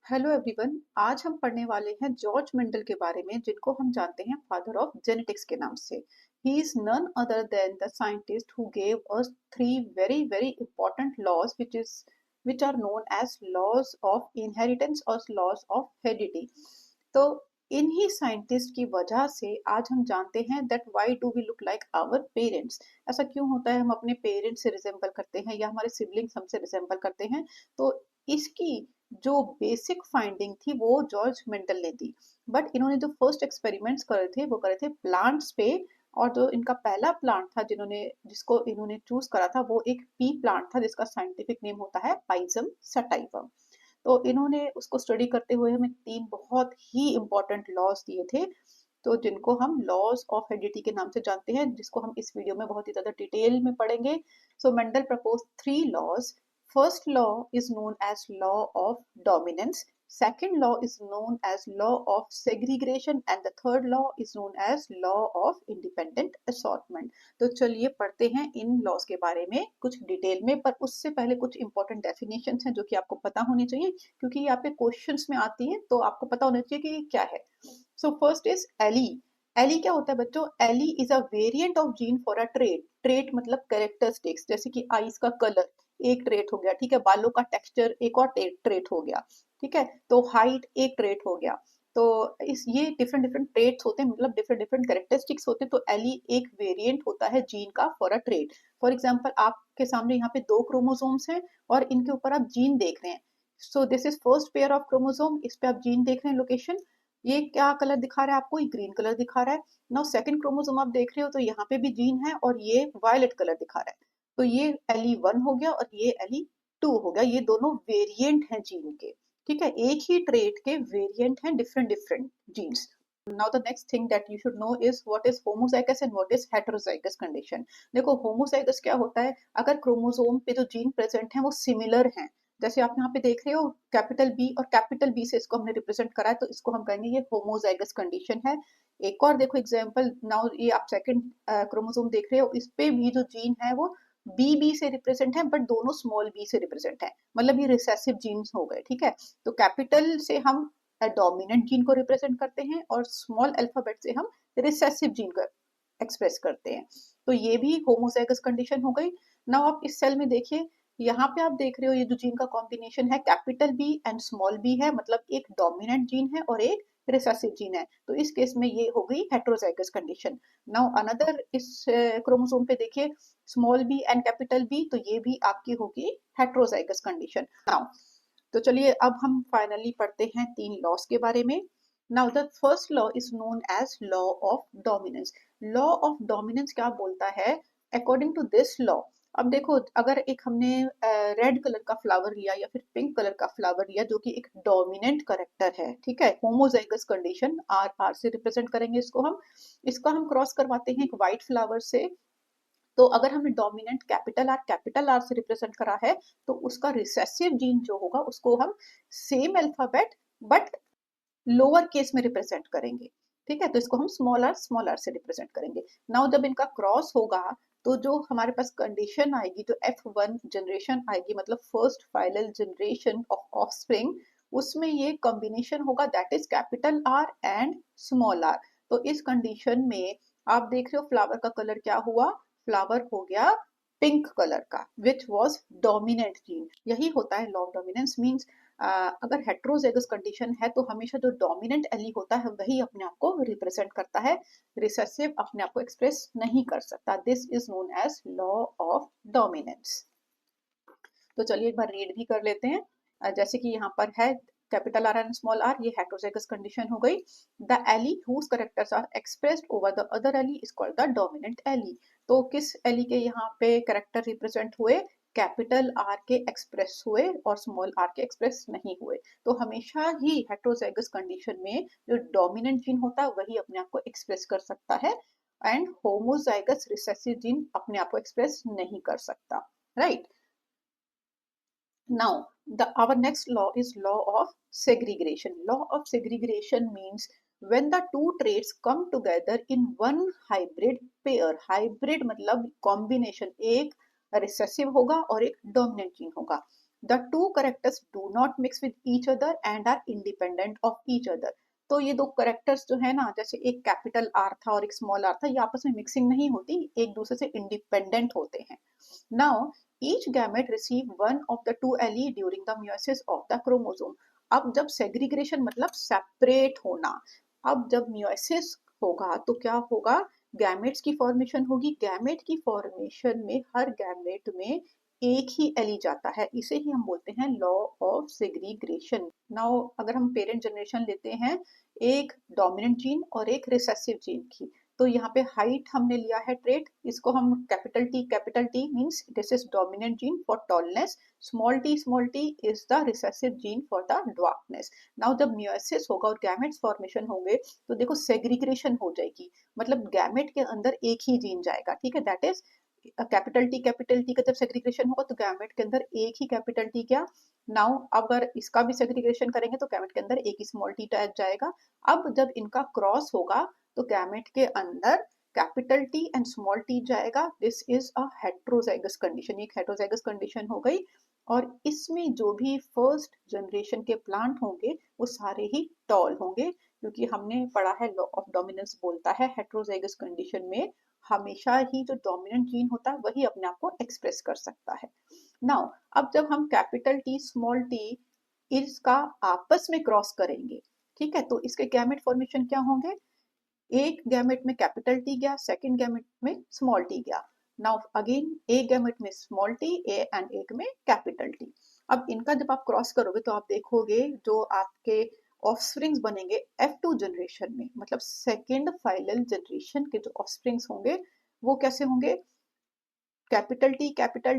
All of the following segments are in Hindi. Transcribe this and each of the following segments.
Hello everyone. आज हम पढ़ने वाले हैं जॉर्ज मेंडल के बारे में, जिनको हम जानते हैं फादर ऑफ जेनेटिक्स के नाम से। He is none other than the scientist who gave us three very very important laws which are known as laws of inheritance और laws of heredity। तो इन्हीं साइंटिस्ट की वजह से आज हम जानते हैं that why do we look like our parents। ऐसा क्यों होता है, हम अपने पेरेंट्स से रिजेंबल करते हैं या हमारे सिबलिंग्स हमसे रिजेंबल करते हैं। तो इसकी जो बेसिक फाइंडिंग थी वो जॉर्ज मेंटल ने दी। बट इन्होंने जो फर्स्ट एक्सपेरिमेंट्स करे थे वो करे थे प्लांट्स पे। और जो इनका पहला प्लांट था जिसको इन्होंने चूज करा था वो एक पी प्लांट था, जिसका साइंटिफिक नेम होता है पाइजम सटाइवम। तो इन्होंने उसको स्टडी करते हुए हमें तीन बहुत ही इंपॉर्टेंट लॉज दिए थे, तो जिनको हम लॉज ऑफ हेरिडिटी के नाम से जानते हैं, जिसको हम इस वीडियो में बहुत ही ज्यादा डिटेल में पढ़ेंगे। So Mendel propose three laws. First law is known as law of dominance. Second law is known as law of segregation and the third law is known as law of independent assortment। तो चलिए पढ़ते हैं इन लॉज के बारे में कुछ डिटेल में, पर उससे पहले कुछ इंपॉर्टेंट डेफिनेशंस हैं जो कि आपको पता होनी चाहिए, क्योंकि यहाँ पे क्वेश्चंस में आती है तो आपको पता होना चाहिए कि ये क्या है। So first is allele. Allele क्या होता है बच्चों? Allele is a variant of gene for a trait. Trait मतलब कैरेक्टरिस्टिक्स, जैसे कि आईज का कलर एक ट्रेट हो गया, ठीक है। बालों का टेक्सचर एक और ट्रेट हो गया, ठीक है। तो हाइट एक ट्रेट हो गया। तो इस ये डिफरेंट डिफरेंट ट्रेट्स होते हैं, मतलब डिफरेंट डिफरेंट कैरेक्टरिस्टिक्स होते हैं। तो एली एक वेरिएंट होता है जीन का for a trait. For example आपके सामने यहाँ पे दो क्रोमोसोम्स हैं और इनके ऊपर आप जीन देख रहे हैं। So this is first pair of chromosome, इस पे आप जीन देख रहे हैं लोकेशन। ये क्या कलर दिखा रहा है आपको? ये ग्रीन कलर दिखा रहा है। नाउ सेकंड क्रोमोसोम आप देख रहे हो तो यहाँ पे भी जीन है और ये वायलेट कलर दिखा रहा है। तो ये Le1 हो गया और ये Le2 हो गया। ये दोनों वेरिएंट हैं जीन के, ठीक है। एक ही ट्रेट के वेरिएंट हैं, different different genes. Now the next thing that you should know is what is homozygous and what is heterozygous condition. देखो होमोजाइगस क्या होता है? अगर क्रोमोसोम पे जो जीन प्रेजेंट है वो सिमिलर हैं, जैसे आप यहाँ पे देख रहे हो कैपिटल बी और कैपिटल बी से इसको हमने रिप्रेजेंट करा है, तो इसको हम कहेंगे ये होमोजाइगस कंडीशन है। एक और देखो एग्जांपल, नाउ ये आप सेकंड क्रोमोसोम देख रहे हो, इस पे भी जो जीन है वो बी से रिप्रेजेंट है, बट दोनों स्मॉल बी से रिप्रेजेंट है, मतलब ये रिसेसिव जीन्स हो गए, ठीक है। तो कैपिटल से हम डोमिनेंट जीन को रिप्रेजेंट करते हैं और स्मॉल अल्फाबेट से हम रिसेसिव जीन को एक्सप्रेस करते हैं। तो ये भी होमोजाइगस कंडीशन हो गई। नाउ आप इस सेल में देखिए, यहाँ पे आप देख रहे हो ये जो जीन का कॉम्बिनेशन है capital B and small B है, मतलब एक डोमिनेंट जीन है और एक रिसेसिव जीन है। तो इस केस में ये हो गई हेटेरोजाइगस कंडीशन। नाउ अनदर इस क्रोमोसोम पे देखिए small B and capital B, तो ये भी आपकी होगी हेटेरोजाइगस कंडीशन। नाउ तो चलिए अब हम फाइनली पढ़ते हैं तीन लॉस के बारे में। Now the first law is known as law of dominance. Law of dominance क्या बोलता है? अकॉर्डिंग टू दिस लॉ, अब देखो अगर एक हमने रेड कलर का फ्लावर लिया या फिर पिंक कलर का फ्लावर लिया जो कि एक डोमिनेंट करेक्टर है, ठीक है, होमोजाइगस कंडीशन, आर आर से रिप्रेजेंट करेंगे इसको हम। इसका हम क्रॉस करवाते हैं एक व्हाइट फ्लावर से। तो अगर हमने डोमिनेंट कैपिटल आर से रिप्रेजेंट करा है, तो उसका रिसेसिव जीन जो होगा उसको हम same alphabet but lower case में रिप्रेजेंट करेंगे, ठीक है। तो इसको हम स्मॉल आर से रिप्रेजेंट करेंगे। नाउ जब इनका क्रॉस होगा तो जो हमारे पास कंडीशन आएगी, जो F1 जनरेशन आएगी, मतलब first final generation of offspring, उसमें ये कॉम्बिनेशन होगा that is capital R and small R. तो इस कंडीशन में आप देख रहे हो फ्लावर का कलर क्या हुआ? फ्लावर हो गया पिंक कलर का, विच वॉज डोमिनेंट जीन। यही होता है लॉ ऑफ डोमिनेंस। मीन्स अगर हेट्रोजेगस कंडीशन है तो हमेशा जो डोमिनेंट एली होता है वही अपने आप को रिप्रेजेंट करता है, रिसेसिव अपने आप को एक्सप्रेस नहीं कर सकता। This is known as law of dominance. तो चलिए एक बार रीड भी कर लेते हैं। जैसे कि यहाँ पर है capital R and small R, ये हेट्रोजेगस कंडीशन हो गई। The allele whose characters are expressed over the other allele is called the dominant allele. तो किस एली के यहाँ पे करेक्टर रिप्रेजेंट हुए? कैपिटल आर के एक्सप्रेस हुए और स्मॉल आर के एक्सप्रेस नहीं हुए। तो हमेशा ही हेट्रोजाइगस कंडीशन में जो डोमिनेंट जीन होता है वही अपने आप को एक्सप्रेस कर सकता है, एंड होमोजाइगस रिसेसिव जीन अपने आप को एक्सप्रेस नहीं कर सकता, right. Now, our next law is law of segregation. Law of segregation means when the two traits come together in one hybrid pair. Hybrid मतलब combination, एक recessive होगा और एक dominant gene होगा। The two characters do not mix with each other and are independent of each other. तो ये दो करेक्टर्स जो है ना, जैसे एक कैपिटल आर था और एक स्मॉल आर था, ये आपस में मिक्सिंग नहीं होती, एक दूसरे से इंडिपेंडेंट होते हैं। Now each gamete receive one of the two allele during the meiosis of the chromosome. अब जब सेग्रीग्रेशन मतलब सेपरेट होना, अब जब मियोसिस होगा तो क्या होगा, गैमेट्स की फॉर्मेशन होगी। गैमेट की फॉर्मेशन में हर गैमेट में एक ही एली जाता है, इसे ही हम बोलते हैं लॉ ऑफ सेग्रीग्रेशन। नाउ अगर हम पेरेंट जनरेशन लेते हैं, एक डोमिनेंट जीन और एक रिसेसिव जीन की, तो यहाँ पे हाइट हमने लिया है ट्रेट, इसको हम capital T means this is dominant gene for tallness, small T is the recessive gene for the dwarfness. Now जब मियोसिस होगा और गैमेट्स फॉर्मेशन होंगे तो देखो सेग्रीग्रेशन हो जाएगी, मतलब गैमेट के अंदर एक ही जीन जाएगा, ठीक है, दैट इज कैपिटल टी का जब सेग्रीग्रेशन होगा तो गैमेट के अंदर एक ही कैपिटल टी क्या। नाउ अगर इसका भी सेग्रीग्रेशन करेंगे तो गैमेट के अंदर एक ही स्मॉल टी जाएगा। अब जब इनका क्रॉस होगा तो गैमेट के अंदर capital T and small T जाएगा। This is a heterozygous condition, एक हेट्रोजाइगस कंडीशन हो गई। और इसमें जो भी फर्स्ट जनरेशन के प्लांट होंगे वो सारे ही टॉल होंगे, क्योंकि हमने पढ़ा है लॉ ऑफ डोमिनेंस बोलता है हेट्रोजाइगस कंडीशन में हमेशा ही जो डोमिनेंट जीन होता है वही अपने आप को एक्सप्रेस कर सकता है। नाउ अब जब हम कैपिटल टी स्मॉल टी इसका आपस में क्रॉस करेंगे, ठीक है, तो इसके गैमेट फॉर्मेशन क्या होंगे, एक गैमेट में कैपिटल टी गया, सेकंड गैमेट में स्मॉल टी गया। नाउ अगेन एक गैमेट में स्मॉल टी ए एंड एक में कैपिटल टी। अब इनका जब आप क्रॉस करोगे तो आप देखोगे जो आपके ऑफस्प्रिंग्स बनेंगे F2 जनरेशन में, मतलब सेकेंड फाइनल जनरेशन के जो ऑफस्प्रिंग्स होंगे वो कैसे होंगे, कैपिटल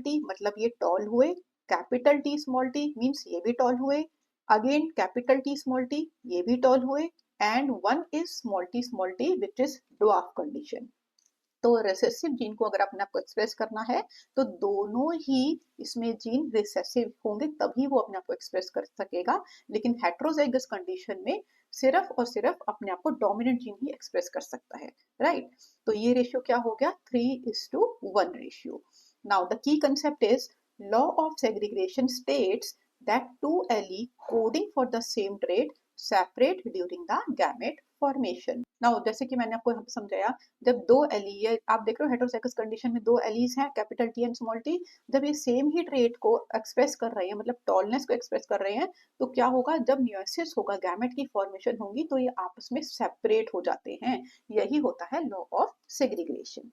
टी मतलब ये टॉल हुए, capital T small T means ये भी टॉल हुए, again capital T small T ये भी टॉल हुए, and one is small T which is dwarf condition. तो रिसेसिव जीन को अगर अपने आप को एक्सप्रेस करना है तो दोनों ही इसमें जीन रिसेसिव होंगे तभी वो अपने आप को एक्सप्रेस कर सकेगा, लेकिन हेट्रोजाइगस कंडीशन में सिर्फ और सिर्फ अपने आप को डोमिनेंट जीन ही एक्सप्रेस कर सकता है, राइट। तो ये रेशियो क्या हो गया, 3:1 ratio. Now the key concept is law of segregation states that two allele coding for the same trait separate during the gamete formation. Now जैसे कि मैंने आपको यहाँ पे समझाया, जब दो एली, ये आप देख रहे हो हेटेरोजाइगस कंडीशन में दो एलीज हैं capital T and small T, जब ये सेम ही ट्रेट को एक्सप्रेस कर रहे हैं, मतलब टॉलनेस को एक्सप्रेस कर रहे हैं, तो क्या होगा, जब मियोसिस होगा गैमेट की फॉर्मेशन होगी तो ये आपस में सेपरेट हो जाते हैं। यही होता है लॉ ऑफ सेग्रीगेशन।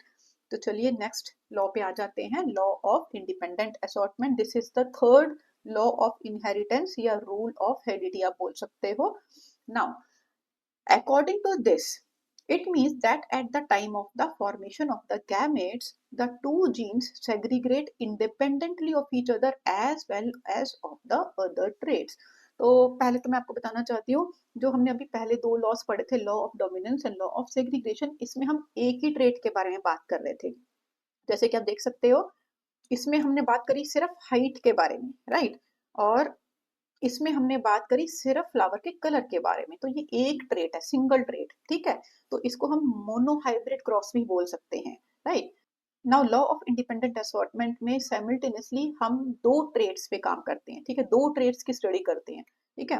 तो चलिए नेक्स्ट लॉ पे आ जाते हैं, law of independent assortment. This is the third law of inheritance या रूल ऑफ हेरिडिटी आप बोल सकते हो। Now according to this, it means that at the time of the formation of the gametes, the two genes segregate independently of each other as well as of the other traits. तो पहले तो मैं आपको बताना चाहती हूँ, जो हमने अभी पहले दो लॉस पढ़े थे, law of dominance and law of segregation, इसमें हम एक ही ट्रेट के बारे में बात कर रहे थे। जैसे कि आप देख सकते हो, इसमें हमने बात करी सिर्फ हाइट के बारे में, राइट, और इसमें हमने बात करी सिर्फ फ्लावर के कलर के बारे में। तो ये एक ट्रेट है, सिंगल ट्रेट, ठीक है, तो इसको हम मोनोहाइब्रिड क्रॉस भी बोल सकते हैं, right. Now law of independent assortment में साइमल्टेनियसली हम दो ट्रेड्स पे काम करते हैं, ठीक है, दो ट्रेड्स की स्टडी करते हैं, ठीक है।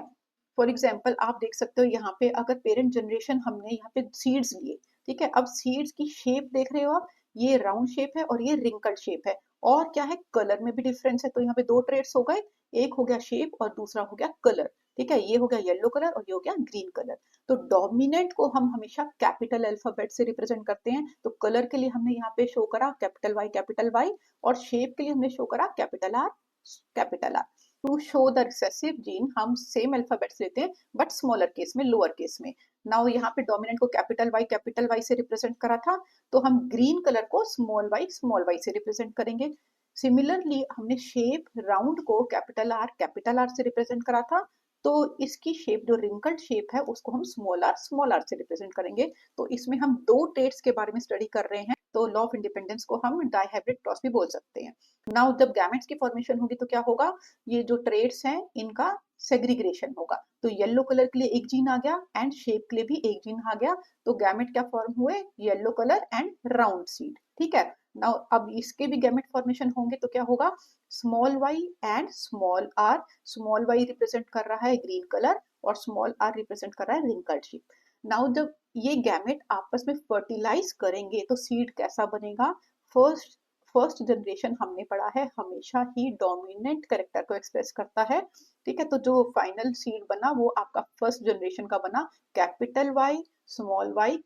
फॉर एग्जाम्पल आप देख सकते हो यहाँ पे, अगर पेरेंट जनरेशन हमने यहाँ पे सीड्स लिए, ठीक है, अब सीड्स की शेप देख रहे हो आप, ये राउंड शेप है और ये रिंकल शेप है, और क्या है, कलर में भी डिफरेंस है। तो यहाँ पे दो ट्रेड्स हो गए, एक हो गया शेप और दूसरा हो गया कलर, ठीक है, ये हो गया येलो कलर और ये हो गया ग्रीन कलर। तो डोमिनेंट को हम हमेशा कैपिटल अल्फाबेट से रिप्रेजेंट करते हैं, तो कलर के लिए हमने यहाँ पे शो करा कैपिटल वाई, और शेप के लिए हमने शो करा capital R. To show the recessive gene हम सेम अल्फाबेट्स लेते हैं बट स्मॉलर केस में, लोअर केस में। नाउ यहाँ पे डोमिनेंट को कैपिटल वाई से रिप्रेजेंट करा था, तो हम ग्रीन कलर को स्मॉल वाई से रिप्रेजेंट करेंगे। सिमिलरली हमने शेप राउंड को कैपिटल आर से रिप्रेजेंट करा था, तो इसकी शेप जो रिंकल्ड शेप है उसको हम स्मॉल आर से रिप्रेजेंट करेंगे। तो इसमें हम दो ट्रेड्स के बारे में स्टडी कर रहे हैं, तो लॉ ऑफ इंडिपेंडेंस को हम डाइहाइब्रिड क्रॉस भी बोल सकते हैं। नाउ जब गैमेट्स की फॉर्मेशन होगी तो क्या होगा, ये जो ट्रेड्स हैं इनका सेग्रीग्रेशन होगा, तो येलो कलर के लिए एक जीन आ गया एंड शेप के लिए भी एक जीन आ गया, तो गैमेट क्या फॉर्म हुए, yellow colour and round seed, ठीक है। नाउ अब इसके भी गैमेट फॉर्मेशन होंगे तो क्या होगा, small Y and small R. Small Y represent कर रहा है ग्रीन कलर और स्मॉल आर रिप्रेजेंट कर रहा है रिंकल्ड शेप। नाउ जब ये गैमेट आपस में फर्टिलाइज करेंगे तो सीड कैसा बनेगा। फर्स्ट फर्स्ट जनरेशन हमने पढ़ा है हमेशा ही डोमिनेंट कैरेक्टर को एक्सप्रेस करता है, ठीक है। तो जो फाइनल सीड बना वो आपका फर्स्ट जनरेशन का बना capital Y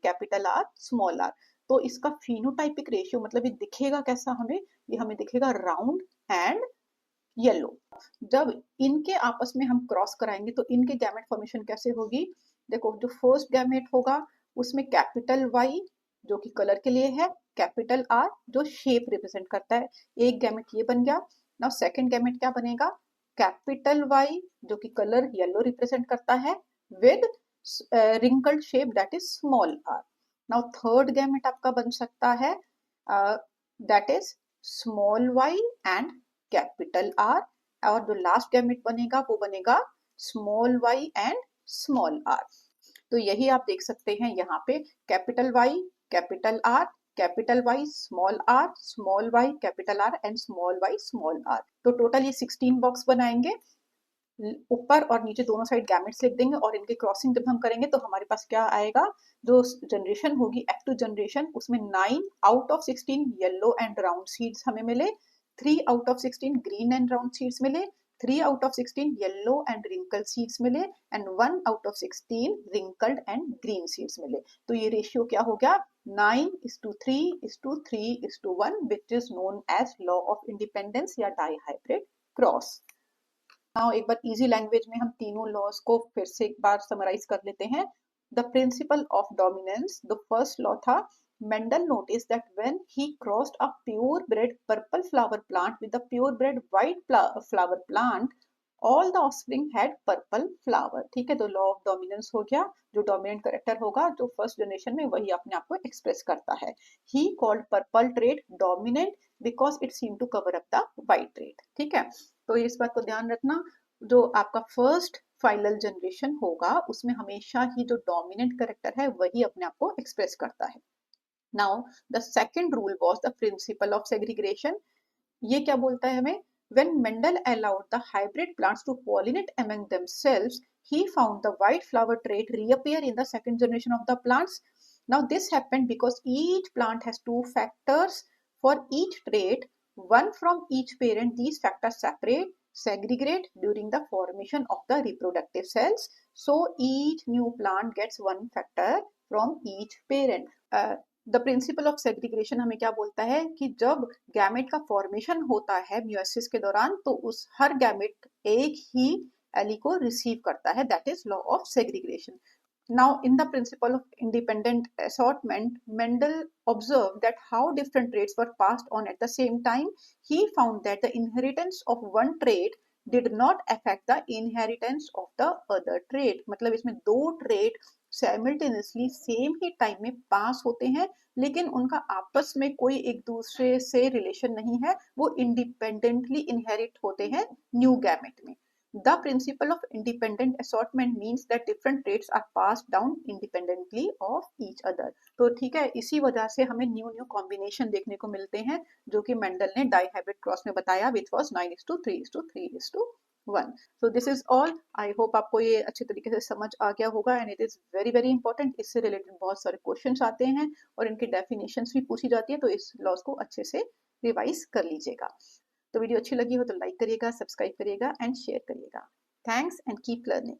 capital R small R. तो इसका फिनोटाइपिक रेशियो मतलब ये दिखेगा कैसा हमें, ये हमें दिखेगा राउंड एंड येलो। जब इनके आपस में हम क्रॉस कराएंगे तो इनके गैमेट फॉर्मेशन कैसे होगी। देखो जो फर्स्ट गैमेट होगा उसमें कैपिटल वाई जो कि कलर के लिए है, कैपिटल आर जो शेप रिप्रेजेंट करता है, एक गैमेट ये बन गया। नाउ सेकंड गैमेट क्या बनेगा, कैपिटल वाई जो कि कलर येलो रिप्रेजेंट करता है with wrinkled shape that is small R. Now third gamete आपका बन सकता है that is small Y and capital R, और जो लास्ट गैमेट बनेगा वो बनेगा small Y and small R. तो यही आप देख सकते हैं यहाँ पे capital Y capital R capital Y small Y capital R and small Y small R. तो टोटल ये 16 बॉक्स बनाएंगे, ऊपर और नीचे दोनों साइड गैमेट्स लिख देंगे और इनके क्रॉसिंग जब हम करेंगे तो हमारे पास क्या आएगा, जो जनरेशन होगी F2 जनरेशन उसमें 9 out of 16 yellow and round seeds हमें मिले, 3 out of 16 green and round seeds मिले, 3 out of 16 yellow and wrinkled seeds मिले and 1 out of 16 wrinkled and green seeds मिले। तो ये रेशियो क्या हो गया 9:3:3:1 which is known as law of independence या डाई हाइब्रिड क्रॉस। नाउ एक बार इजी लैंग्वेज में हम तीनों लॉज को फिर से एक बार समराइज कर लेते हैं। The principle of dominance, the first law था Mendel noticed that when he crossed a purebred purple flower plant with a purebred white flower plant, all the offspring had purple flower। ठीक है, तो लॉ ऑफ डोमिनेंस हो गया, जो डोमिनेंट करेक्टर होगा जो फर्स्ट जनरेशन में वही अपने आप को एक्सप्रेस करता है। He called purple trait dominant because it seemed to cover up the white trait। ठीक है, तो इस बात को ध्यान रखना, जो आपका फर्स्ट फाइनल जनरेशन होगा उसमें हमेशा ही जो डोमिनेंट करेक्टर है वही अपने आप को एक्सप्रेस करता है। Now the second rule was the principle of segregation. ये क्या बोलता है हमें, when Mendel allowed the hybrid plants to pollinate among themselves, he found the white flower trait reappear in the second generation of the plants. Now this happened because each plant has two factors for each trait, one from each parent. These factors segregate during the formation of the reproductive cells, so each new plant gets one factor from each parent. The principle of segregation हमें क्या बोलता है कि जब गैमेट का फॉर्मेशन होता है म्यूसिस के दौरान तो उस हर गैमेट एक ही एली को रिसीव करता है, that is law of segregation. Now, in the principle of independent assortment, Mendel observed that how different traits were passed on at the same time. He found that the inheritance of one trait did not affect the inheritance of the other trait। मतलब इसमें दो ट्रेट साइमल्टेनियसली सेम ही टाइम में पास होते हैं लेकिन उनका आपस में कोई एक दूसरे से रिलेशन नहीं है, वो इंडिपेंडेंटली इनहेरिट होते हैं न्यू गैमेट में। The principle of independent assortment means that different traits are passed down independently of each other। तो ठीक है, इसी वजह से हमें न्यू कॉम्बिनेशन देखने को मिलते हैं जो कि मेंडल ने डाई हाइब्रिड क्रॉस में बताया, which was 9:3:3:1। So this is all। I hope आपको ये अच्छे तरीके से समझ आ गया होगा and it is very very important। इससे रिलेटेड बहुत सारे क्वेश्चंस आते हैं और इनकी डेफिनेशंस भी पूछी जाती है, तो इस लॉज को अच्छे से रिवाइज कर लीजिएगा। तो वीडियो अच्छी लगी हो तो लाइक करिएगा, सब्सक्राइब करिएगा एंड शेयर करिएगा। Thanks and keep learning.